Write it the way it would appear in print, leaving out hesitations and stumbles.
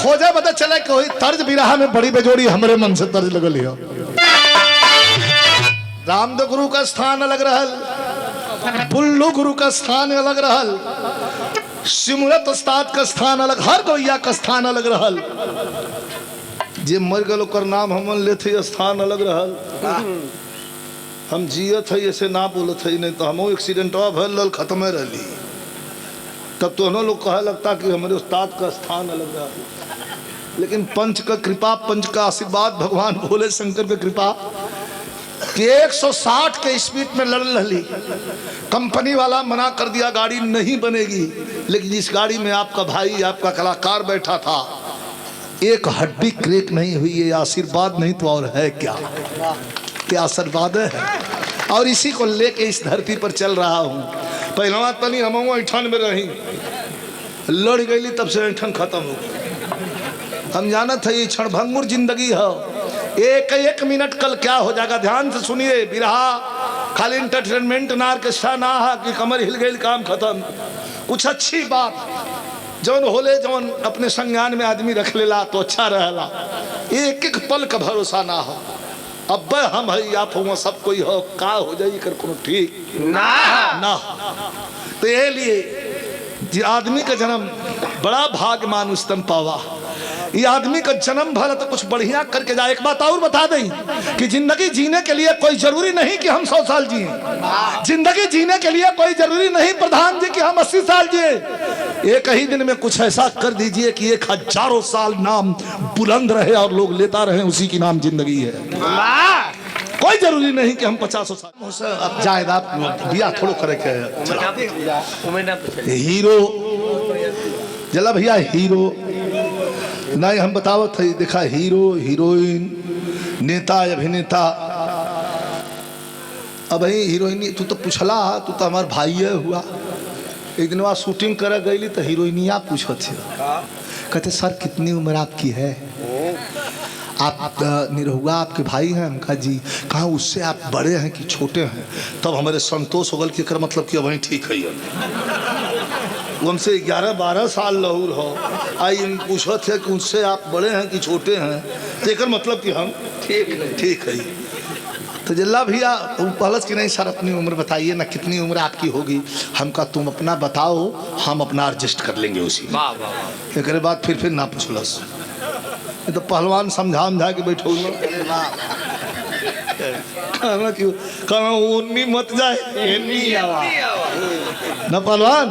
खोजा पता चला कि वही तर्ज बिरहा में बड़ी बेजोड़ी हमरे मन से तर्ज लगल हो। रामदेव गुरु का स्थान अलग रहल, बुल्लू गुरु का स्थान अलग रहल, सिमरत उस्ताद का स्थान अलग, हर गौया का स्थान अलग रहल। जे मर गल ओकर नाम हमन लेते स्थान अलग रहल। हम जियत है ऐसे ना बोलत है, नहीं तो हमो एक्सीडेंटवा भल खत्म रहली। तब तो हम लोग कहे लगता कि हमारे उस्ताद का स्थान अलग रहा। लेकिन पंच का कृपा, पंच का आशीर्वाद, भगवान भोले शंकर की कृपा कि 160 के स्पीड में लड़ रही। कंपनी वाला मना कर दिया गाड़ी नहीं बनेगी, लेकिन जिस गाड़ी में आपका भाई, आपका कलाकार बैठा था, एक हड्डी क्रेक नहीं हुई। ये आशीर्वाद नहीं तो और है क्या? क्या आशीर्वाद है। और इसी को लेके इस धरती पर चल रहा हूँ। पहलवा तनी हम ऐठन में रही, लड़ गई, तब से ऐठन खत्म हो गई। हम जानत है ये क्षणभंगुर जिंदगी है, एक एक मिनट कल क्या हो जाएगा। ध्यान से सुनिए, बिरहा खाली एंटरटेनमेंट ना, ऑर्केस्ट्रा ना है कि कमर हिल गई काम खत्म। कुछ अच्छी बात जौन होले, जौन अपने संज्ञान में आदमी रख लेला तो अच्छा रहेला। एक एक पल का भरोसा ना हो। अब हम है आप हो, सब कोई हो, का हो जाए कर कोनो ठीक ना। तो ये लिए आदमी का जन्म बड़ा भाग्य मानुष तन पावा। ये आदमी का जन्म भला तो कुछ बढ़िया करके जाए। एक बात और बता दें कि जिंदगी जीने के लिए कोई जरूरी नहीं कि हम 100 साल जिए। जिंदगी जीने के लिए कोई जरूरी नहीं प्रधान जी कि हम 80 साल जिए। एक ही दिन में कुछ ऐसा कर दीजिए कि 1000 साल नाम बुलंद रहे और लोग लेता रहे, उसी की नाम जिंदगी है। कोई जरूरी नहीं कि हम 50 साल। अब जायदाद बिया थोड़ो करे के हीरो जला भैया, हीरो नहीं हम बतावत है। देखा हीरो, हीरोइन, नेता, अभिनेता। अब हीरोइन तू तो पूछला, तू तो हमार भाई हुआ। एक दिन वहाँ शूटिंग कर गई तो हीरोइनिया पूछत थे, कहते सर कितनी उम्र आपकी है? आप निरहुआ आपके भाई हैं? हम कहा जी। कहा उससे आप बड़े हैं कि छोटे हैं? तब हमारे संतोष हो गल कि कर मतलब कि वही ठीक है। वो हमसे 11-12 साल लहूर हो आई पूछत है कि उससे आप बड़े हैं कि छोटे हैं, तो मतलब कि हम ठीक है। तो जल्ला भैया पहलस कि नहीं सर अपनी उम्र बताइए ना, कितनी उम्र आपकी होगी? हम कहा तुम अपना बताओ, हम अपना एडजस्ट कर लेंगे उसी में। एक बाद फिर ना पूछलस। तो पहलवान समझा के बैठो कहना क्यों, कहना मत जाए ना पहलवान।